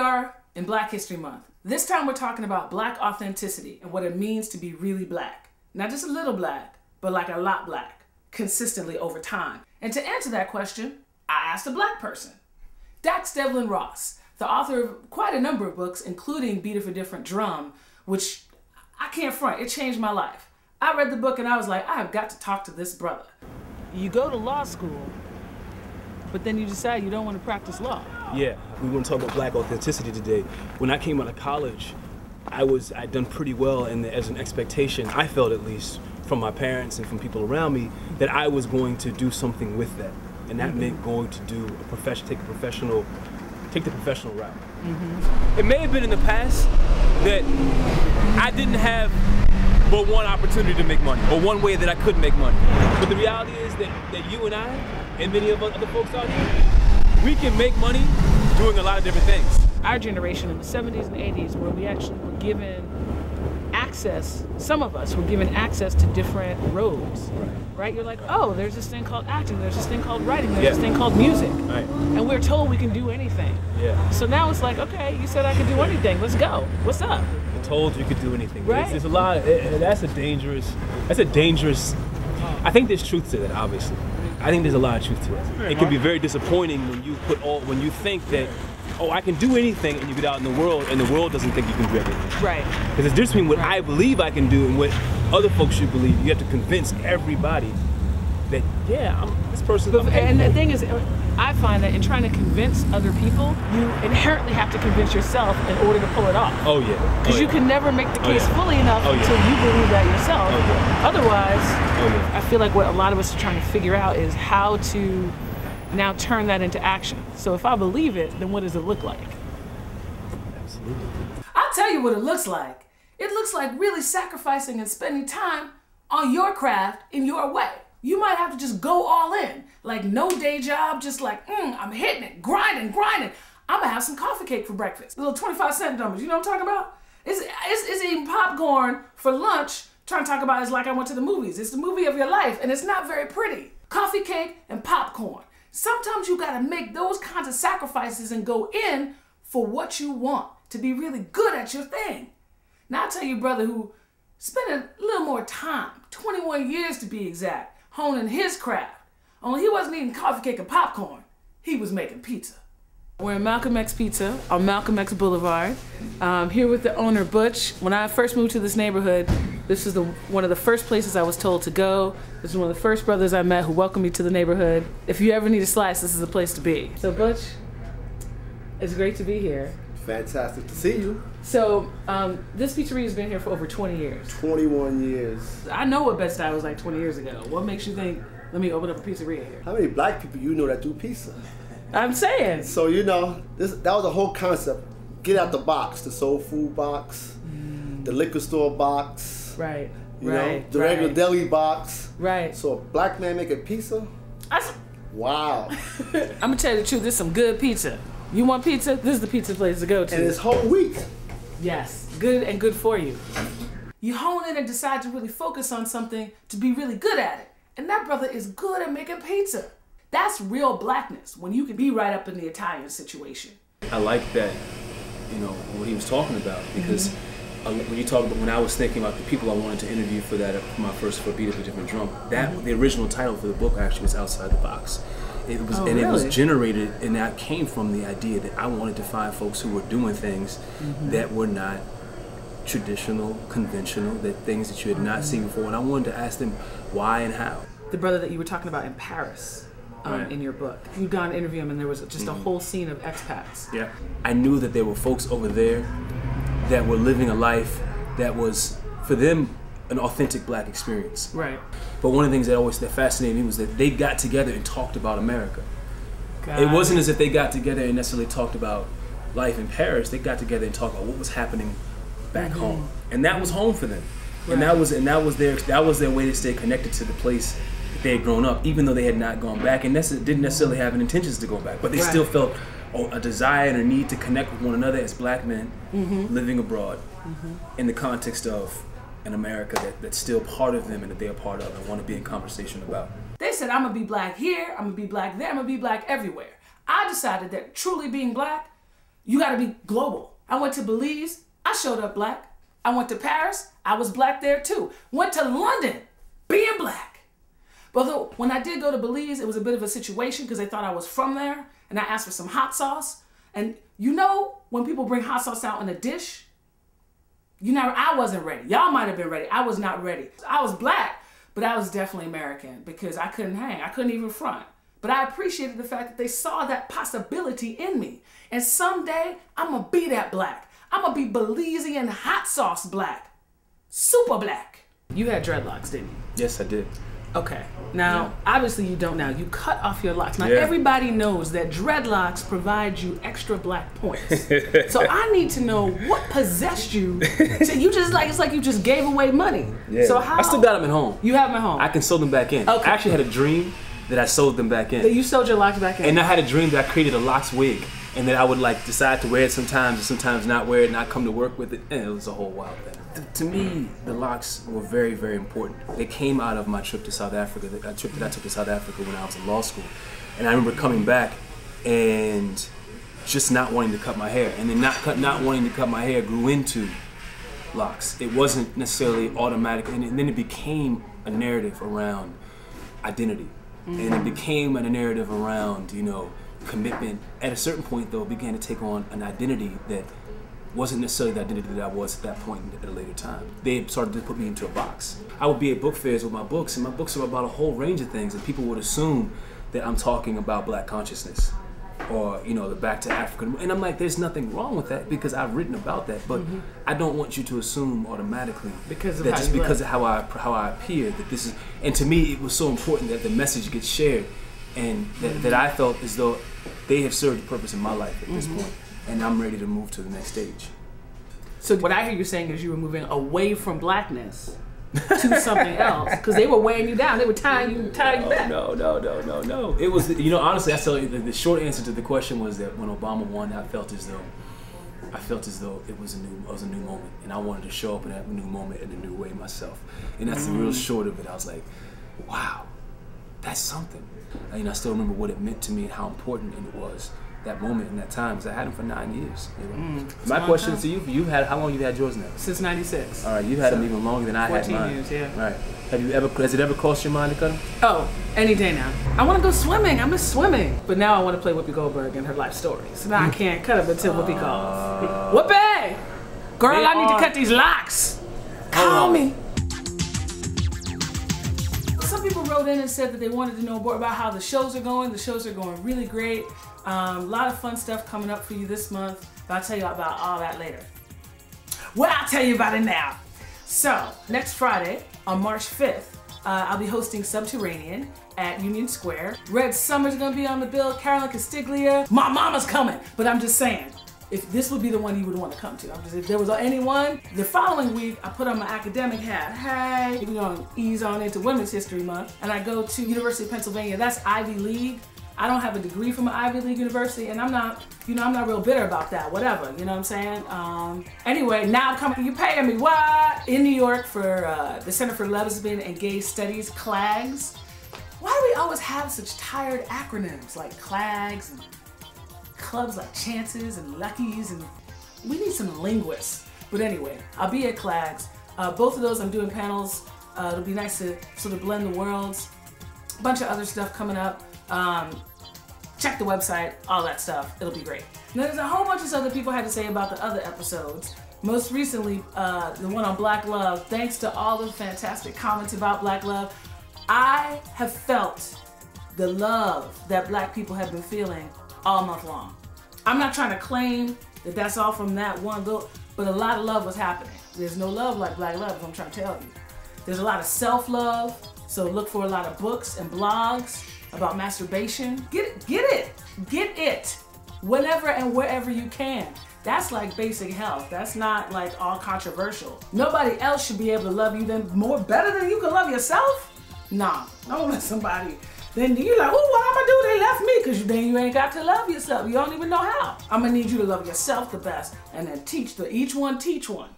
are in Black History Month. This time we're talking about Black authenticity and what it means to be really Black. Not just a little Black, but like a lot Black, consistently over time. And to answer that question, I asked a Black person. Dax-Devlon Ross, the author of quite a number of books, including Beat of a Different Drum, which I can't front, it changed my life. I read the book and I was like, I have got to talk to this brother. You go to law school, but then you decide you don't want to practice law. Yeah, we want to talk about Black authenticity today. When I came out of college, I'd done pretty well, and as an expectation, I felt at least, from my parents and from people around me, that I was going to do something with that. And that meant going to do take the professional route. It may have been in the past that I didn't have but one opportunity to make money, or one way that I could make money. But the reality is that you and I, and many of other folks out here, we can make money doing a lot of different things. Our generation in the 70s and 80s, where we actually were given access, some of us were given access to different roads, right? You're like, oh, there's this thing called acting, there's this thing called writing, there's this thing called music. Right. And we're told we can do anything. Yeah. So now it's like, okay, you said I could do anything, let's go. What's up? We're told you could do anything. Right. There's a lot, that's a dangerous, I think there's truth to that, obviously. I think there's a lot of truth to it. It can be very disappointing when you think that, oh, I can do anything, and you get out in the world, and the world doesn't think you can do everything. Right. Because there's a difference between what I believe I can do and what other folks should believe. You have to convince everybody that, yeah, this person. And the thing is, I find that in trying to convince other people, you inherently have to convince yourself in order to pull it off. Oh yeah. Because you can never make the case fully enough until you believe that yourself. Otherwise, I feel like what a lot of us are trying to figure out is how to now turn that into action. So if I believe it, then what does it look like? Absolutely. I'll tell you what it looks like. It looks like really sacrificing and spending time on your craft in your way. You might have to just go all in. Like no day job, just like, I'm hitting it, grinding. I'm gonna have some coffee cake for breakfast. The little 25-cent numbers, you know what I'm talking about? It's eating popcorn for lunch, trying to talk about it's like I went to the movies. It's the movie of your life, and it's not very pretty. Coffee cake and popcorn. Sometimes you gotta make those kinds of sacrifices and go in for what you want to be really good at your thing. Now I'll tell you, brother, who spent a little more time, 21 years to be exact, honing his craft. Only he wasn't eating coffee cake and popcorn. He was making pizza. We're in Malcolm X Pizza on Malcolm X Boulevard. Here with the owner, Butch. When I first moved to this neighborhood, this was one of the first places I was told to go. This is one of the first brothers I met who welcomed me to the neighborhood. If you ever need a slice, this is the place to be. So Butch, it's great to be here. Fantastic to see you. So this pizzeria has been here for over 20 years. 21 years. I know what Bed-Stuy was like 20 years ago. What makes you think, let me open up a pizzeria here? How many Black people you know that do pizza? I'm saying. So that was the whole concept. Get out the box, the soul food box, the liquor store box. Right. You know, the regular deli box. Right. So a Black man making pizza? Wow. I'm gonna tell you the truth, this is some good pizza. You want pizza? This is the pizza place to go to. And it's whole wheat. Yes, good and good for you. You hone in and decide to really focus on something to be really good at it. And that brother is good at making pizza. That's real Blackness, when you can be right up in the Italian situation. I like that, what he was talking about, because when I was thinking about the people I wanted to interview for for Beat of a Different Drum, the original title for the book actually was Outside the Box. It was generated, and that came from the idea that I wanted to find folks who were doing things that were not traditional, conventional, things that you had not seen before, and I wanted to ask them why and how. The brother that you were talking about in Paris, in your book, you'd gone to interview him, and there was just a whole scene of expats. Yeah, I knew that there were folks over there that were living a life that was, for them, an authentic Black experience. Right. But one of the things that fascinated me was that they got together and talked about America. It wasn't as if they got together and necessarily talked about life in Paris. They got together and talked about what was happening back home, and that was home for them. Right. And that was their way to stay connected to the place that they had grown up, even though they had not gone back and didn't necessarily have intentions to go back, but they still felt a desire and a need to connect with one another as Black men living abroad in the context of an America that's still part of them and that they're a part of and want to be in conversation about. They said, I'm gonna be Black here, I'm gonna be Black there, I'm gonna be Black everywhere. I decided that truly being Black You gotta be global. I went to Belize, I showed up black. I went to Paris, I was black there too. Went to London, being black. But when I did go to Belize, it was a bit of a situation because they thought I was from there, and I asked for some hot sauce. And you know when people bring hot sauce out in a dish? I wasn't ready. Y'all might have been ready. I was not ready. I was black, but I was definitely American because I couldn't hang. I couldn't even front. But I appreciated the fact that they saw that possibility in me. And someday, I'm going to be that black. I'm going to be Belizean hot sauce black. Super black. You had dreadlocks, didn't you? Yes, I did. Okay. Now, obviously you don't now. You cut off your locks. Now, everybody knows that dreadlocks provide you extra black points. So I need to know what possessed you. So you just it's like you just gave away money. Yeah. So how? I still got them at home. You have them at home? I can sew them back in. Okay. I actually had a dream that I sewed them back in. That you sewed your locks back in? And I had a dream that I created a locks wig. And that I would decide to wear it sometimes and sometimes not wear it, and not come to work with it. And it was a whole wild thing. To me, the locks were very, very important. They came out of my trip to South Africa, a trip that I took to South Africa when I was in law school. And I remember coming back and just not wanting to cut my hair. And then not wanting to cut my hair grew into locks. It wasn't necessarily automatic. And then it became a narrative around identity. And it became a narrative around, commitment. At a certain point, though, it began to take on an identity that wasn't necessarily the identity that I was at that point at a later time. They started to put me into a box. I would be at book fairs with my books, and my books are about a whole range of things, and people would assume that I'm talking about black consciousness or, the back to Africa. And I'm like, there's nothing wrong with that because I've written about that, but I don't want you to assume automatically because of how I appear that this is, and to me, it was so important that the message gets shared and that I felt as though they have served a purpose in my life at this point. And I'm ready to move to the next stage. So what I hear you saying is you were moving away from blackness to something else because they were weighing you down. They were tying you back. No. It was, honestly, I tell you, the short answer to the question was that when Obama won, I felt as though it was a new moment, and I wanted to show up in that new moment in a new way myself. And that's the real short of it. I was like, wow, that's something. I still remember what it meant to me and how important it was. That moment in that time, because I had them for 9 years. My question to you: how long you had yours now? Since '96. All right, you've had them even longer than I had mine. 14 years, yeah. All right. Has it ever crossed your mind to cut them? Oh, any day now. I want to go swimming. I miss swimming, but now I want to play Whoopi Goldberg and her life story. So now I can't cut them until Whoopi calls. Whoopi, girl, I need to cut these locks. Call me. Some people wrote in and said that they wanted to know more about how the shows are going. The shows are going really great. A lot of fun stuff coming up for you this month, but I'll tell you about all that later. Well, I'll tell you about it now. So, next Friday, on March 5th, I'll be hosting Subterranean at Union Square. Red Summer's gonna be on the bill, Carolyn Castiglia. My mama's coming, but I'm just saying, if this would be the one you would want to come to. If there was anyone, the following week, I put on my academic hat. Hey, we're gonna ease on into Women's History Month, and I go to University of Pennsylvania. That's Ivy League. I don't have a degree from an Ivy League university, and I'm not real bitter about that, whatever, you know what I'm saying? Anyway, now I'm coming, you paying me, what? In New York for the Center for Lesbian and Gay Studies, CLAGS. Why do we always have such tired acronyms like CLAGS and clubs like Chances and Luckies, and we need some linguists. But anyway, I'll be at CLAGS. Both of those I'm doing panels. It'll be nice to sort of blend the worlds. A bunch of other stuff coming up. Check the website, all that stuff. It'll be great. Now, there's a whole bunch of other people had to say about the other episodes. Most recently, the one on Black Love. Thanks to all the fantastic comments about Black Love. I have felt the love that Black people have been feeling all month long. I'm not trying to claim that that's all from that one little, but a lot of love was happening. There's no love like Black Love, I'm trying to tell you. There's a lot of self-love, so look for a lot of books and blogs about masturbation. Get it whenever and wherever you can. That's like basic health. That's not like all controversial. Nobody else should be able to love you better than you can love yourself. Nah, don't let somebody. Then you're like, oh, what I'ma do? They left me, because then you ain't got to love yourself. You don't even know how. I'm gonna need you to love yourself the best, and then each one teach one.